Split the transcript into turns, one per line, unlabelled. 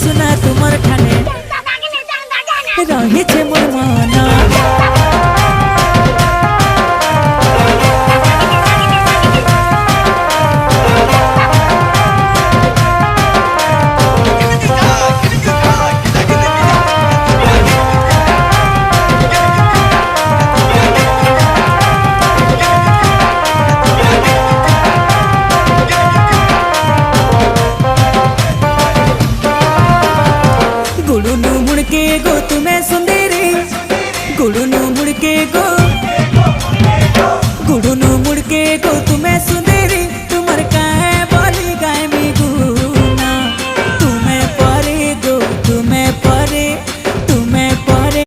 सुना तुमर ठाने रही छे मोर मना गुड़ू नु मुड़ के गो तुम्हें सुंदरी गुड़ू नु मुड़ के गो